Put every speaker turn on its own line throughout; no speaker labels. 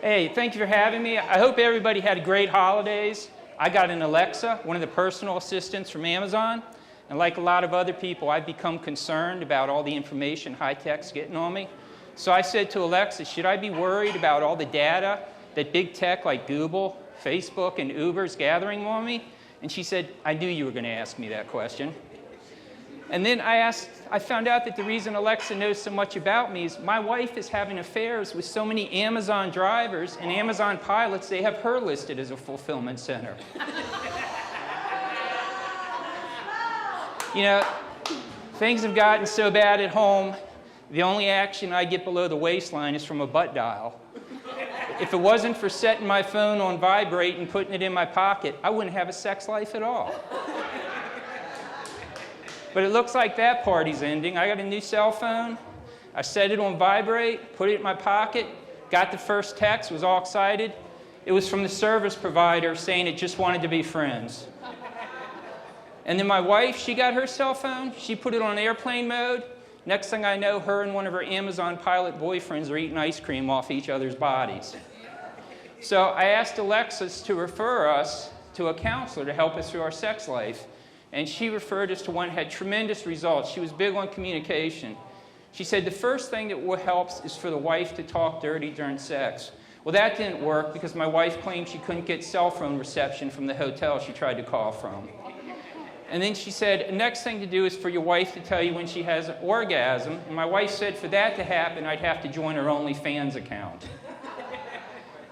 Hey, thank you for having me. I hope everybody had great holidays. I got an Alexa, one of the personal assistants from Amazon, and like a lot of other people, I've become concerned about all the information high-tech's getting on me. So I said to Alexa, should I be worried about all the data that big tech like Google, Facebook, and Uber is gathering on me? And she said, I knew you were going to ask me that question. And then I found out that the reason Alexa knows so much about me is my wife is having affairs with so many Amazon drivers and Amazon pilots, they have her listed as a fulfillment center. You know, things have gotten so bad at home, the only action I get below the waistline is from a butt dial. If it wasn't for setting my phone on vibrate and putting it in my pocket, I wouldn't have a sex life at all. But it looks like that party's ending. I got a new cell phone. I set it on vibrate, put it in my pocket, got the first text, was all excited. It was from the service provider saying it just wanted to be friends. And then my wife, she got her cell phone. She put it on airplane mode. Next thing I know, her and one of her Amazon pilot boyfriends are eating ice cream off each other's bodies. So I asked Alexa to refer us to a counselor to help us through our sex life. And she referred us to one that had tremendous results. She was big on communication. She said the first thing that helps is for the wife to talk dirty during sex. Well, that didn't work because my wife claimed she couldn't get cell phone reception from the hotel she tried to call from. And then she said, the next thing to do is for your wife to tell you when she has an orgasm. And my wife said for that to happen, I'd have to join her OnlyFans account.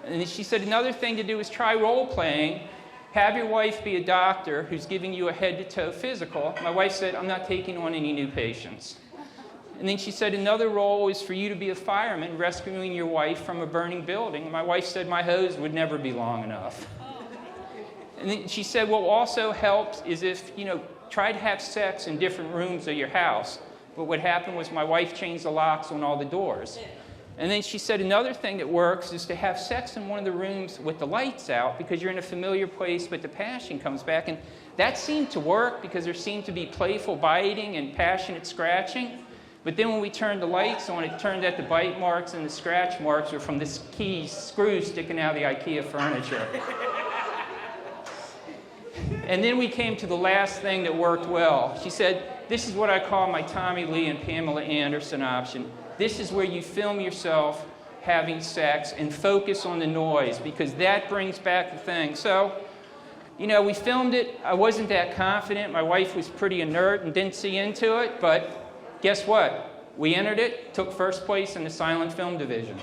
And then she said another thing to do is try role-playing. Have your wife be a doctor who's giving you a head-to-toe physical. My wife said, I'm not taking on any new patients. And then she said another role is for you to be a fireman rescuing your wife from a burning building. My wife said my hose would never be long enough. And then she said what also helps is if, try to have sex in different rooms of your house. But what happened was my wife changed the locks on all the doors. And then she said another thing that works is to have sex in one of the rooms with the lights out because you're in a familiar place, but the passion comes back. And that seemed to work because there seemed to be playful biting and passionate scratching. But then when we turned the lights on, it turned out the bite marks and the scratch marks were from this key screw sticking out of the IKEA furniture. And then we came to the last thing that worked well. She said, this is what I call my Tommy Lee and Pamela Anderson option. This is where you film yourself having sex and focus on the noise because that brings back the thing. So, we filmed it. I wasn't that confident. My wife was pretty inert and didn't see into it, but guess what? We entered it, took first place in the silent film division.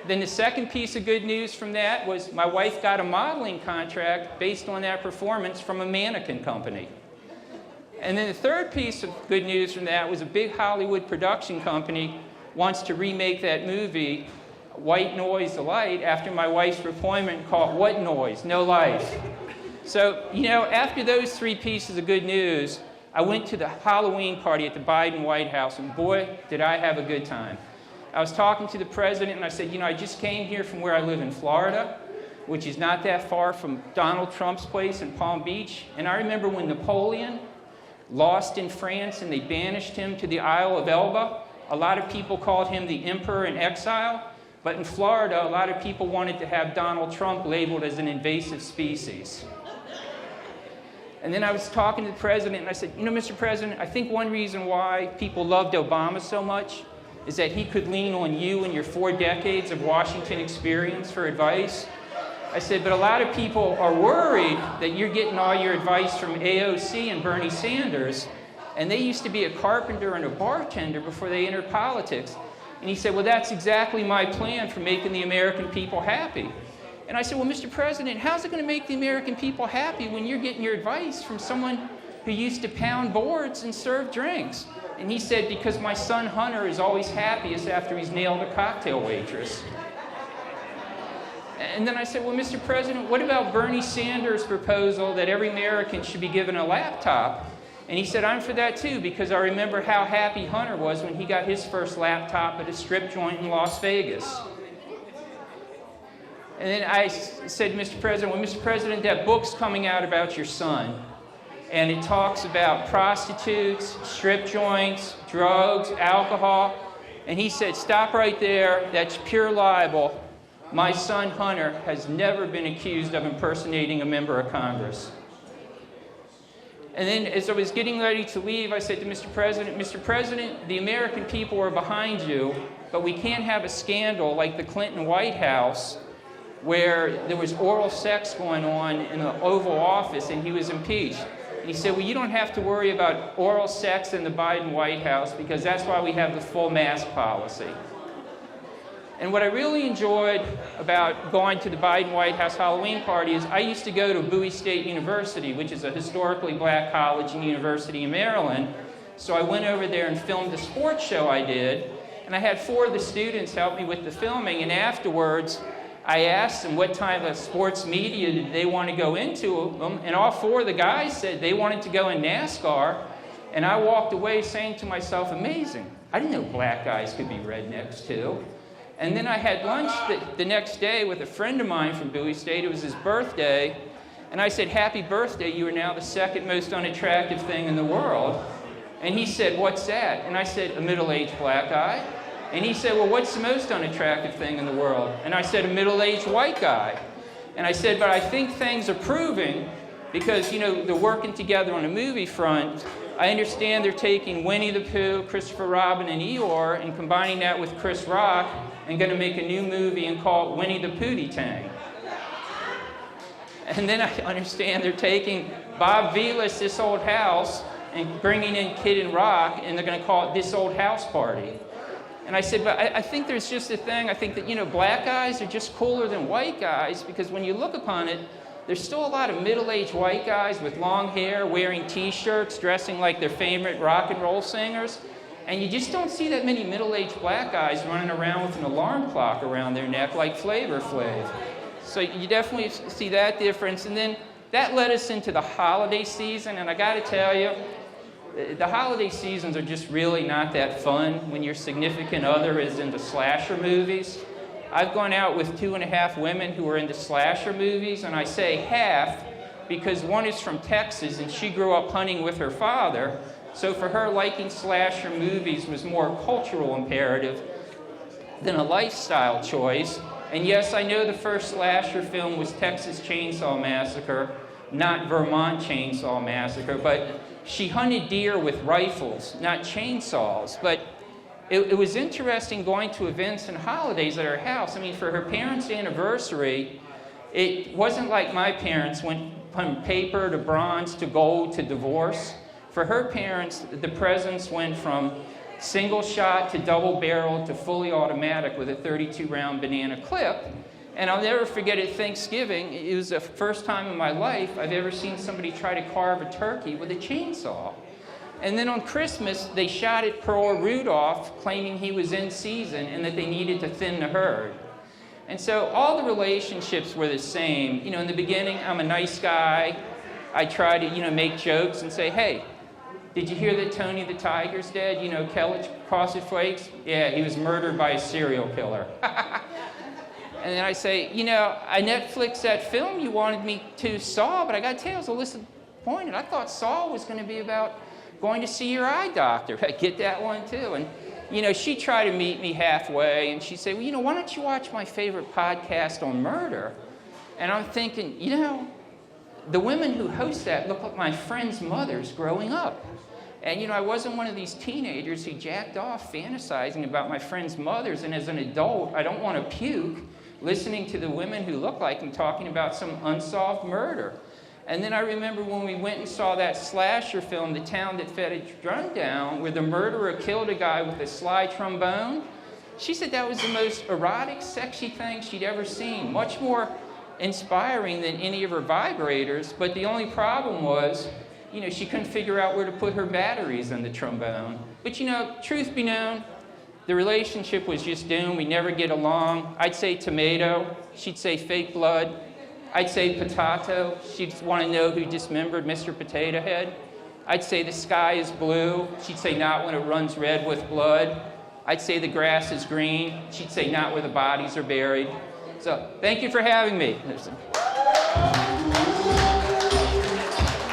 Then the second piece of good news from that was my wife got a modeling contract based on that performance from a mannequin company. And then the third piece of good news from that was a big Hollywood production company wants to remake that movie, White Noise, the Light, after my wife's appointment called What Noise? No Life. So, after those three pieces of good news, I went to the Halloween party at the Biden White House, and boy, did I have a good time. I was talking to the president, and I said, I just came here from where I live in Florida, which is not that far from Donald Trump's place in Palm Beach. And I remember when Napoleon lost in France and they banished him to the Isle of Elba. A lot of people called him the emperor in exile. But in Florida, a lot of people wanted to have Donald Trump labeled as an invasive species. And then I was talking to the president, and I said, Mr. President, I think one reason why people loved Obama so much is that he could lean on you and your 4 decades of Washington experience for advice. I said, but a lot of people are worried that you're getting all your advice from AOC and Bernie Sanders, and they used to be a carpenter and a bartender before they entered politics. And he said, well, that's exactly my plan for making the American people happy. And I said, well, Mr. President, how's it going to make the American people happy when you're getting your advice from someone who used to pound boards and serve drinks? And he said, because my son Hunter is always happiest after he's nailed a cocktail waitress. And then I said, well, Mr. President, what about Bernie Sanders' proposal that every American should be given a laptop? And he said, I'm for that too, because I remember how happy Hunter was when he got his first laptop at a strip joint in Las Vegas. And then I said, Mr. President, well, Mr. President, that book's coming out about your son. And it talks about prostitutes, strip joints, drugs, alcohol. And he said, "Stop right there. That's pure libel. My son Hunter has never been accused of impersonating a member of Congress." And then as I was getting ready to leave, I said to Mr. President, the American people are behind you, but we can't have a scandal like the Clinton White House where there was oral sex going on in the Oval Office and he was impeached. And he said, well, you don't have to worry about oral sex in the Biden White House because that's why we have the full mask policy. And what I really enjoyed about going to the Biden White House Halloween party is I used to go to Bowie State University, which is a historically black college and university in Maryland. So I went over there and filmed a sports show I did. And I had 4 of the students help me with the filming. And afterwards, I asked them what type of sports media did they want to go into them. And all 4 of the guys said they wanted to go in NASCAR. And I walked away saying to myself, amazing. I didn't know black guys could be rednecks too. And then I had lunch the next day with a friend of mine from Bowie State. It was his birthday. And I said, happy birthday, you are now the 2nd most unattractive thing in the world. And he said, what's that? And I said, a middle-aged black guy. And he said, well, what's the most unattractive thing in the world? And I said, a middle-aged white guy. And I said, but I think things are proving because, you know, they're working together on a movie front. I understand they're taking Winnie the Pooh, Christopher Robin, and Eeyore and combining that with Chris Rock and going to make a new movie and call it Winnie the Pootie Tang. And then I understand they're taking Bob Vilas' This Old House and bringing in Kid and Rock, and they're going to call it This Old House Party. And I said, but I think there's just a thing. I think that, you know, black guys are just cooler than white guys because when you look upon it, there's still a lot of middle-aged white guys with long hair, wearing T-shirts, dressing like their favorite rock and roll singers. And you just don't see that many middle-aged black guys running around with an alarm clock around their neck like Flavor Flav. So you definitely see that difference. And then that led us into the holiday season. And I got to tell you, the holiday seasons are just really not that fun when your significant other is into slasher movies. I've gone out with 2.5 women who are into slasher movies, and I say half because one is from Texas and she grew up hunting with her father. So for her, liking slasher movies was more a cultural imperative than a lifestyle choice. And yes, I know the first slasher film was Texas Chainsaw Massacre, not Vermont Chainsaw Massacre, but she hunted deer with rifles, not chainsaws. But it was interesting going to events and holidays at her house. I mean, for her parents' anniversary, it wasn't like my parents went from paper to bronze to gold to divorce. For her parents, the presents went from single shot to double barrel to fully automatic with a 32-round banana clip. And I'll never forget at Thanksgiving, it was the first time in my life I've ever seen somebody try to carve a turkey with a chainsaw. And then on Christmas, they shot at poor Rudolph, claiming he was in season and that they needed to thin the herd. And so all the relationships were the same. You know, in the beginning, I'm a nice guy. I try to, you know, make jokes and say, hey, did you hear that Tony the Tiger's dead? You know, Kellogg Frosted Flakes? Yeah, he was murdered by a serial killer. And then I say, you know, I Netflixed that film you wanted me to, Saw, but I got to tell you, I was a little disappointed. I thought Saw was going to be about going to see your eye doctor. I get that one too. And, you know, she tried to meet me halfway, and she said, well, you know, why don't you watch my favorite podcast on murder? And I'm thinking, you know, the women who host that look like my friends' mothers growing up. And, you know, I wasn't one of these teenagers who jacked off fantasizing about my friends' mothers. And as an adult, I don't want to puke listening to the women who look like them talking about some unsolved murder. And then I remember when we went and saw that slasher film, The Town That Fed a Drum Down, where the murderer killed a guy with a slide trombone. She said that was the most erotic, sexy thing she'd ever seen. Much more inspiring than any of her vibrators. But the only problem was, you know, she couldn't figure out where to put her batteries in the trombone. But, you know, truth be known, the relationship was just doomed. We never get along. I'd say tomato. She'd say fake blood. I'd say potato. She'd want to know who dismembered Mr. Potato Head. I'd say the sky is blue. She'd say not when it runs red with blood. I'd say the grass is green. She'd say not where the bodies are buried. So thank you for having me.